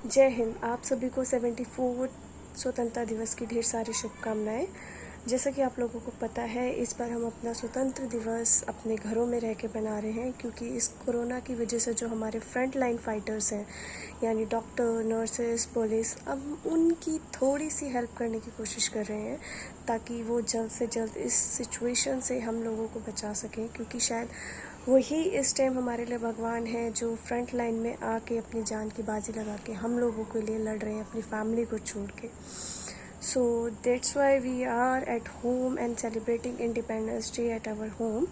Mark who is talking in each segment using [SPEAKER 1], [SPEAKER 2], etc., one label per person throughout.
[SPEAKER 1] जय हिंद। आप सभी को 74 स्वतंत्रता दिवस की ढेर सारी शुभकामनाएं। जैसा कि आप लोगों को पता है, इस बार हम अपना स्वतंत्र दिवस अपने घरों में रह के मना रहे हैं, क्योंकि इस कोरोना की वजह से जो हमारे फ्रंट लाइन फाइटर्स हैं, यानी डॉक्टर, नर्सेस, पुलिस, अब उनकी थोड़ी सी हेल्प करने की कोशिश कर रहे हैं ताकि वो जल्द से जल्द इस सिचुएशन से हम लोगों को बचा सकें, क्योंकि शायद वही इस टाइम हमारे लिए भगवान है जो फ्रंट लाइन में आके अपनी जान की बाजी लगा के हम लोगों के लिए लड़ रहे हैं, अपनी फैमिली को छोड़ के। So that's why we are at home and celebrating Independence Day at our home,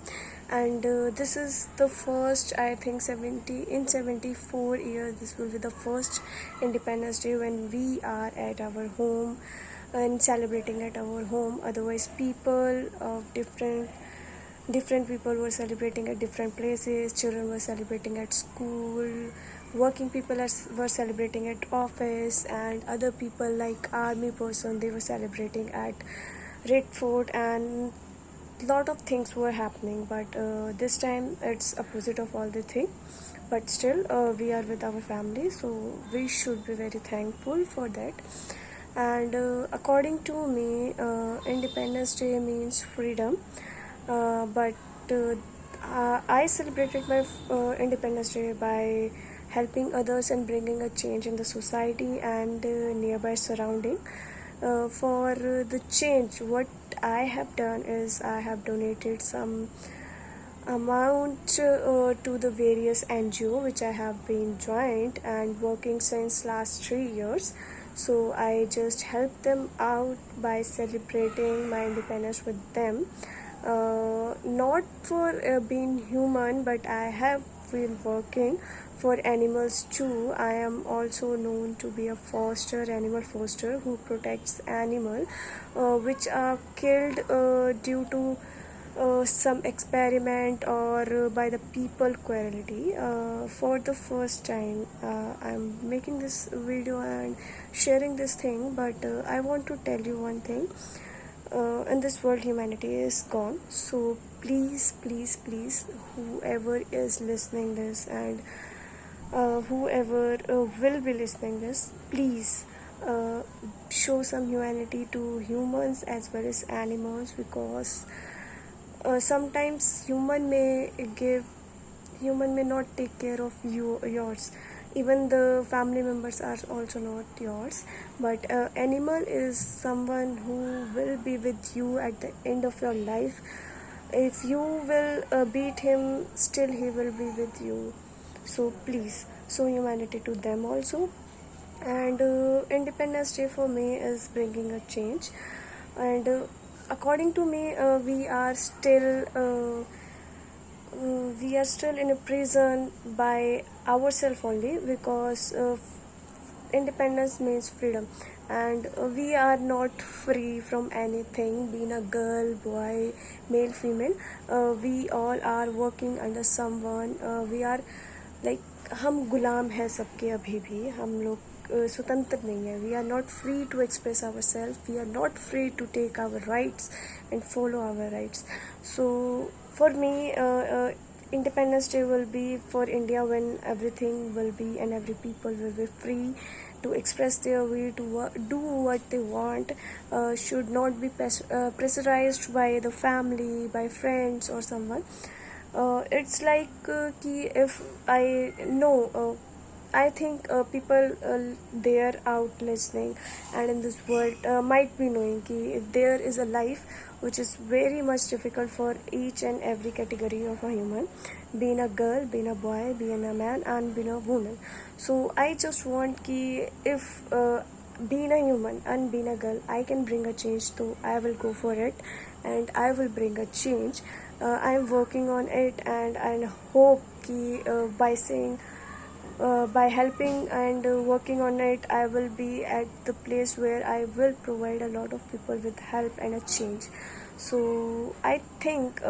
[SPEAKER 1] and this is the first, I think, 74 years, this will be the first Independence Day when we are at our home and celebrating at our home. Otherwise people of different people were celebrating at different places. Children were celebrating at school, working people were celebrating at office, and other people like army person, they were celebrating at Red Fort, and lot of things were happening. But this time it's opposite of all the thing, but still we are with our family, so we should be very thankful for that. And according to me, Independence Day means freedom, but I celebrated my Independence Day by helping others and bringing a change in the society and nearby surrounding. For the change, what I have done is I have donated some amount to the various NGO which I have been joined and working since last 3 years. So I just help them out by celebrating my independence with them. Not for being human, but I have been working for animals too. I am also known to be a animal foster who protects animal which are killed due to some experiment or by the people cruelty. For the first time I'm making this video and sharing this thing, but I want to tell you one thing. In this world, humanity is gone, so please, whoever is listening this, and whoever will be listening this, please show some humanity to humans as well as animals, because sometimes human may not take care of yours. Even the family members are also not yours, but animal is someone who will be with you at the end of your life. If you will beat him, still he will be with you. So please show humanity to them also. And Independence Day for me is bringing a change, and according to me, we are still in a prison by ourselves only, because independence means freedom, and we are not free from anything. Being a girl, boy, male, female, we all are working under someone. We are like, हम गुलाम हैं सबके, अभी भी हम लोग स्वतंत्र नहीं है. We are not free to express our self, we are not free to take our rights and follow our rights. So for me, Independence Day will be for India when everything will be and every people will be free to express their way, to do what they want, should not be pressurized by the family, by friends or someone. It's like ki if I know, I think people there out listening and in this world might be knowing ki there is a life which is very much difficult for each and every category of a human, being a girl, being a boy, being a man, and being a woman. So I just want ki if being a human and being a girl, I can bring a change, so I will go for it and I will bring a change. I am working on it, and I hope ki by helping and working on it, I will be at the place where I will provide a lot of people with help and a change. So I think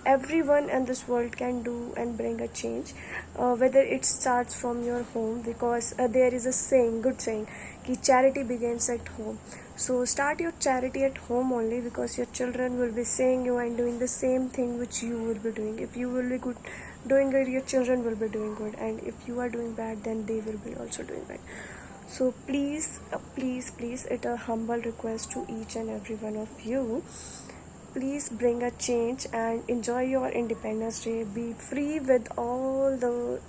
[SPEAKER 1] everyone in this world can do and bring a change, whether it starts from your home, because there is a saying, good saying, ki charity begins at home. So start your charity at home only, because your children will be seeing you and doing the same thing which you will be doing. If you will be doing good, your children will be doing good, and if you are doing bad, then they will be also doing bad. So please, please, it's a humble request to each and every one of you. Please bring a change and enjoy your Independence Day. Be free with all the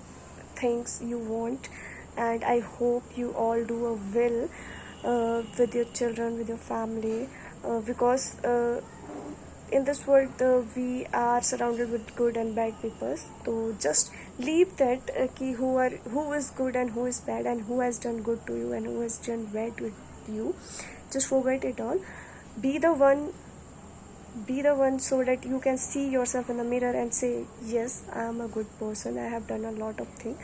[SPEAKER 1] things you want, and I hope you all do a will with your children, with your family, because in this world we are surrounded with good and bad people. So just leave that ki who is good and who is bad, and who has done good to you and who has done bad with you. Just forget it all. Be the one so that you can see yourself in the mirror and say, yes, I am a good person, I have done a lot of things.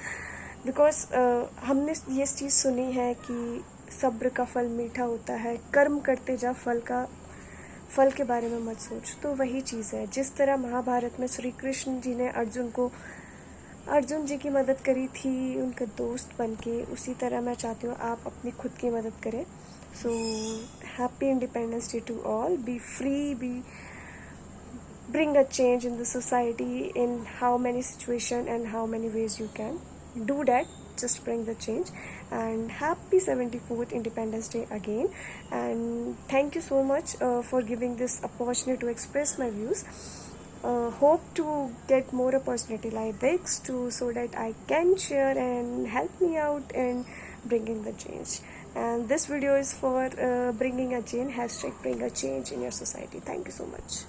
[SPEAKER 1] Because हमने ये चीज़ सुनी है कि सब्र का फल मीठा होता है, कर्म करते जा, फल के बारे में मत सोच. तो वही चीज़ है. जिस तरह महाभारत में श्री कृष्ण जी ने अर्जुन जी की मदद करी थी उनके दोस्त बन के, उसी तरह मैं चाहती हूँ आप अपनी खुद की मदद करें. So happy Independence Day to all. Be free, bring a change in the society in how many situations and how many ways you can do that. Just bring the change. And happy 74th Independence Day again. And thank you so much for giving this opportunity to express my views. Hope to get more opportunity like this so that I can share and help me out in bringing the change. And this video is for bringing a change, #bring a change in your society. Thank you so much.